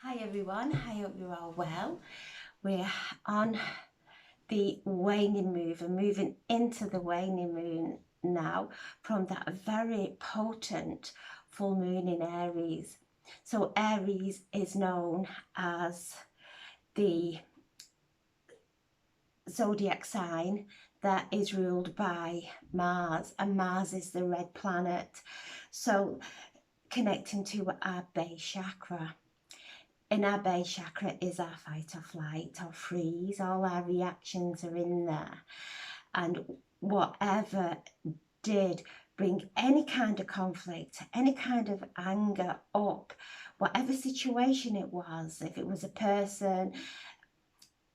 Hi everyone, I hope you're all well. We're on the waning moon and moving into the waning moon now from that very potent full moon in Aries. So Aries is known as the zodiac sign that is ruled by Mars, and Mars is the red planet. So connecting to our base chakra. In our base chakra is our fight or flight or freeze. All our reactions are in there. And whatever did bring any kind of conflict, any kind of anger up, whatever situation it was, if it was a person,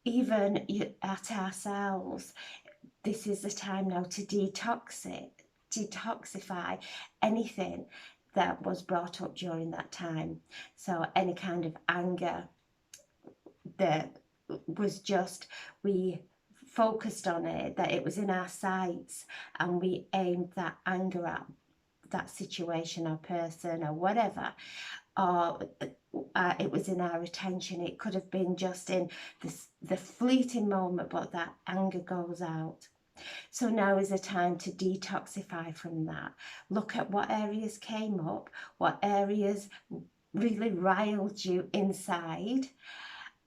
even at ourselves, this is the time now to detoxify anything that was brought up during that time. So any kind of anger that was just, we focused on it, that it was in our sights, and we aimed that anger at that situation or person or whatever, or it was in our attention. It could have been just in the fleeting moment, but that anger goes out. So now is the time to detoxify from that. Look at what areas came up, what areas really riled you inside,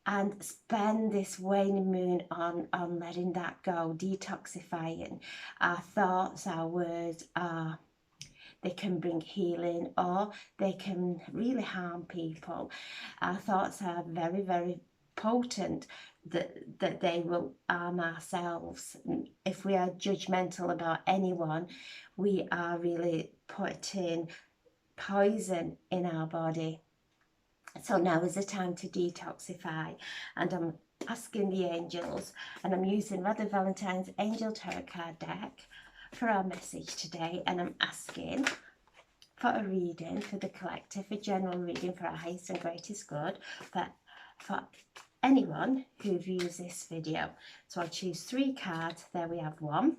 and spend this waning moon on letting that go, detoxifying. Our thoughts, our words they can bring healing, or they can really harm people. Our thoughts are very, very potent, that they will harm ourselves. If we are judgmental about anyone, we are really putting poison in our body. So now is the time to detoxify, and I'm asking the angels, and I'm using Rather Valentine's Angel Tarot card deck for our message today, and I'm asking for a reading for the collective, a general reading for our highest and greatest good, for anyone who views this video. So I'll choose 3 cards. There we have 1,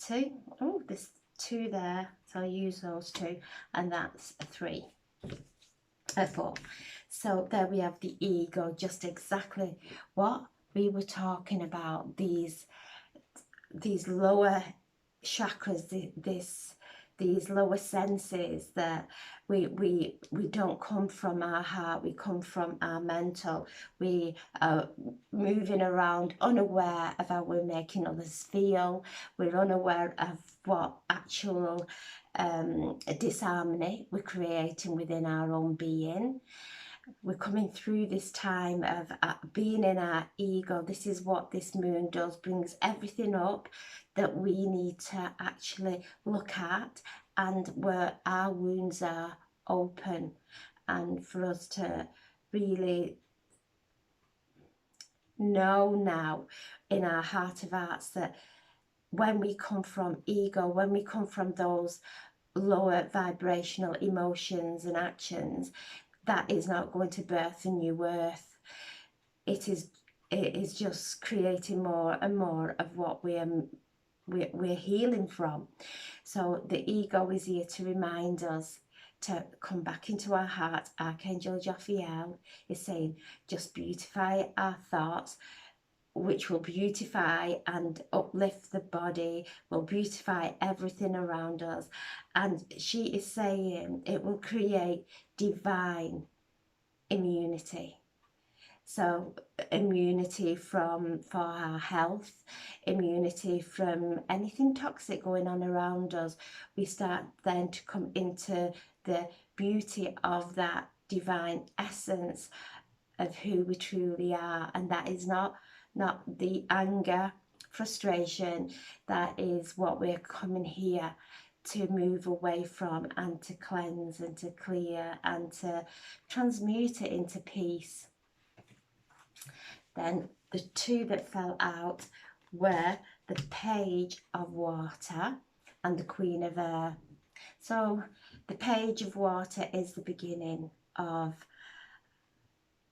2, oh, there's 2 there, so I'll use those 2, and that's a 3. 4. So there we have the ego, just exactly what we were talking about, these lower chakras, these lower senses, that we don't come from our heart, we come from our mental. We are moving around unaware of how we're making others feel. We're unaware of what actual disharmony we're creating within our own being. We're coming through this time of being in our ego. This is what this moon does, brings everything up that we need to actually look at, and where our wounds are open, and for us to really know now in our heart of hearts that when we come from ego, when we come from those lower vibrational emotions and actions, that is not going to birth a new worth. It is just creating more and more of what we're healing from. So the ego is here to remind us to come back into our heart. Archangel Jophiel is saying, just beautify our thoughts, which will beautify and uplift the body, will beautify everything around us. And she is saying it will create divine immunity. So immunity for our health, immunity from anything toxic going on around us. We start then to come into the beauty of that divine essence of who we truly are, and that is not the anger, frustration. That is what we're coming here to move away from, and to cleanse and to clear and to transmute it into peace. Then the 2 that fell out were the Page of Water and the Queen of Air. So the Page of Water is the beginning of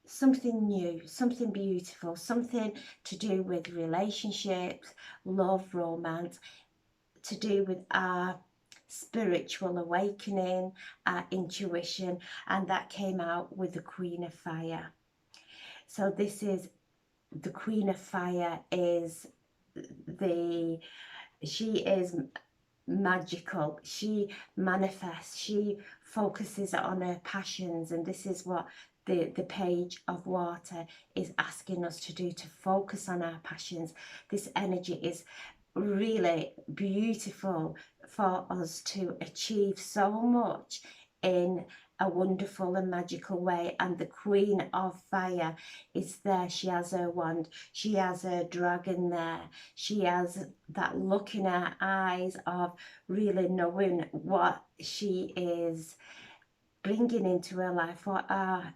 something new, something beautiful, something to do with relationships, love, romance, to do with our spiritual awakening, our intuition, and that came out with the Queen of Fire. So this is the Queen of Fire is she is magical. She manifests, she focuses on her passions, and this is what the Page of Water is asking us to do, to focus on our passions. This energy is really beautiful for us to achieve so much in a wonderful and magical way. And the Queen of Fire is there. She has her wand, she has her dragon there, she has that look in her eyes of really knowing what she is bringing into her life, what are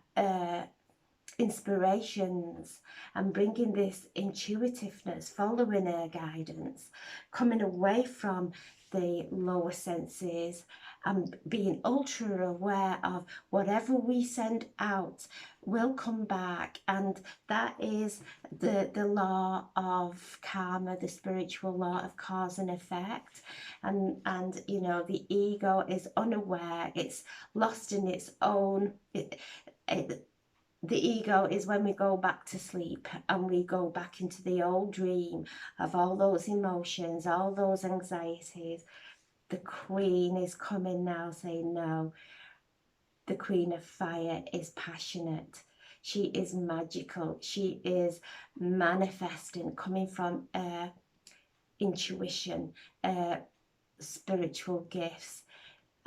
inspirations, and bringing this intuitiveness, following her guidance, coming away from the lower senses and being ultra aware of whatever we send out will come back. And that is the law of karma, the spiritual law of cause and effect. And you know, the ego is unaware, it's lost in its own the ego is when we go back to sleep and we go back into the old dream of all those emotions, all those anxieties. The Queen is coming now saying, no, the Queen of Fire is passionate. She is magical. She is manifesting, coming from intuition, spiritual gifts,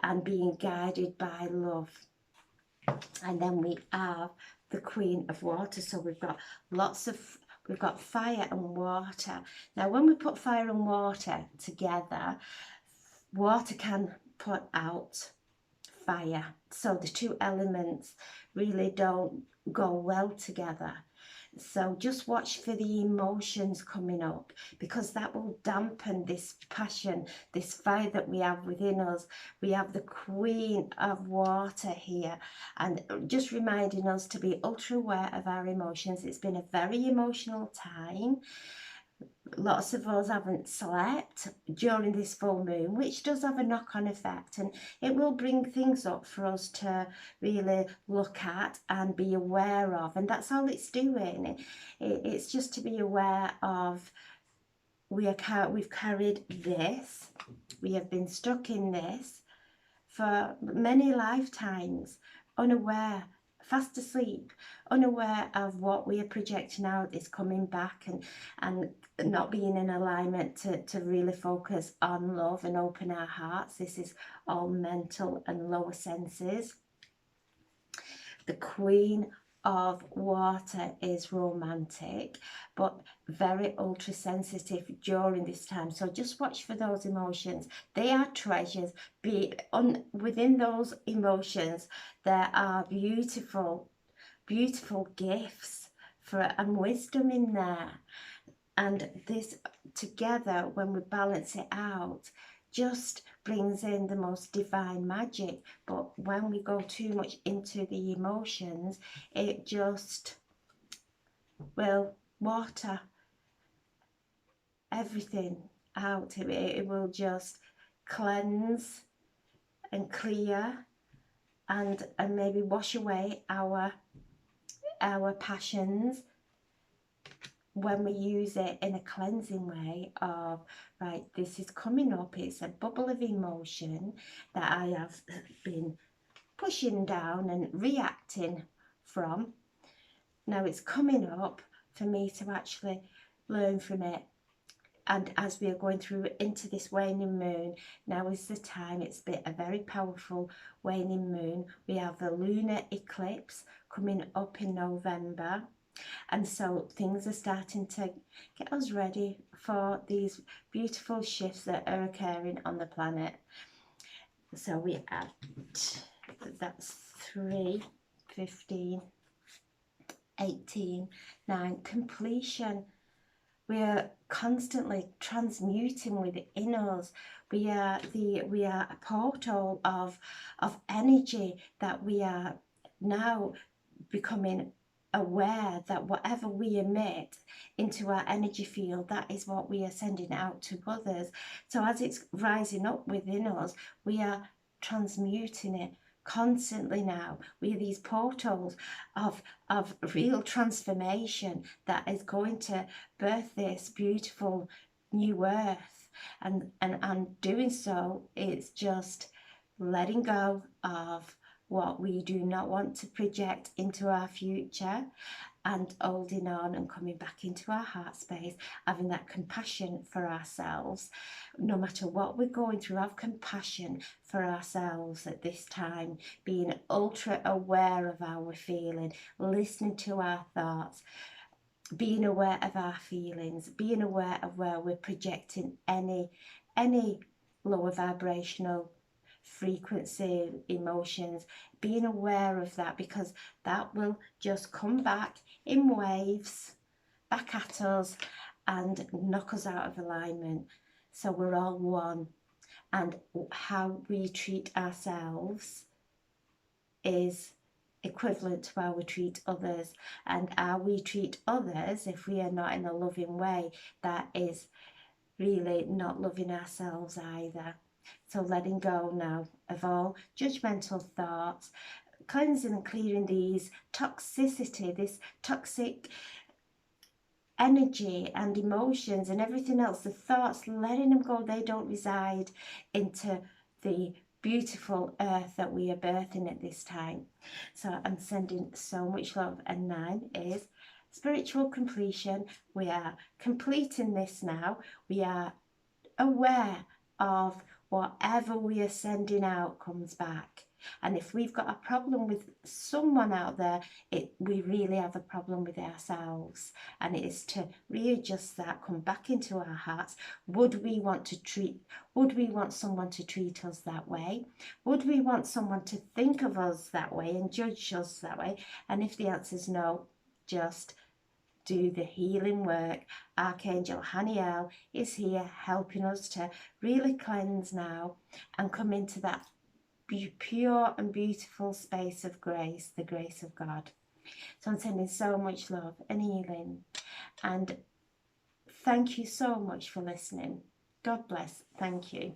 and being guided by love. And then we have the Queen of Water. So we've got we've got fire and water. Now when we put fire and water together, water can put out fire. So the two elements really don't go well together. So just watch for the emotions coming up, because that will dampen this passion, this fire that we have within us. We have the Queen of Water here, and just reminding us to be ultra aware of our emotions. It's been a very emotional time. Lots of us haven't slept during this full moon, which does have a knock-on effect, and it will bring things up for us to really look at and be aware of. And that's all it's doing. It's just to be aware of, we've carried this, we have been stuck in this for many lifetimes, unaware, fast asleep, unaware of what we are projecting out is coming back, and not being in alignment to really focus on love and open our hearts. This is all mental and lower senses. The Queen of Water is romantic, but very ultra sensitive during this time. So just watch for those emotions. They are treasures. Within those emotions, there are beautiful gifts and wisdom in there. And this together, when we balance it out, just brings in the most divine magic. But when we go too much into the emotions, it just will water everything out. It will just cleanse and clear and maybe wash away our passions, when we use it in a cleansing way of, right, this is coming up, it's a bubble of emotion that I have been pushing down and reacting from. Now it's coming up for me to actually learn from it. And as we are going through into this waning moon, now is the time. It's been a very powerful waning moon. We have the lunar eclipse coming up in November. And so things are starting to get us ready for these beautiful shifts that are occurring on the planet. So we at, that's 3, 15, 18, 9, completion. We are constantly transmuting within us. We are a portal of energy that we are now becoming aware that whatever we emit into our energy field, that is what we are sending out to others. So as it's rising up within us, we are transmuting it constantly now. We are these portals of real transformation that is going to birth this beautiful new earth. And doing so, it's just letting go of what we do not want to project into our future, and holding on and coming back into our heart space, having that compassion for ourselves. No matter what we're going through, have compassion for ourselves at this time, being ultra aware of how we're feeling, listening to our thoughts, being aware of our feelings, being aware of where we're projecting any lower vibrational frequency emotions, being aware of that, because that will just come back in waves back at us and knock us out of alignment. So we're all one, and how we treat ourselves is equivalent to how we treat others, and how we treat others, if we are not in a loving way, that is really not loving ourselves either. So letting go now of all judgmental thoughts, cleansing and clearing these toxicity, this toxic energy and emotions and everything else, the thoughts, letting them go. They don't reside into the beautiful earth that we are birthing at this time. So I'm sending so much love. And 9 is spiritual completion. We are completing this now. We are aware of whatever we are sending out comes back. And if we've got a problem with someone out there, we really have a problem with ourselves. And it is to readjust that, come back into our hearts. Would we want someone to treat us that way? Would we want someone to think of us that way and judge us that way? And if the answer is no, just do the healing work. Archangel Haniel is here helping us to really cleanse now and come into that pure and beautiful space of grace, the grace of God. So I'm sending so much love and healing, and thank you so much for listening. God bless. Thank you.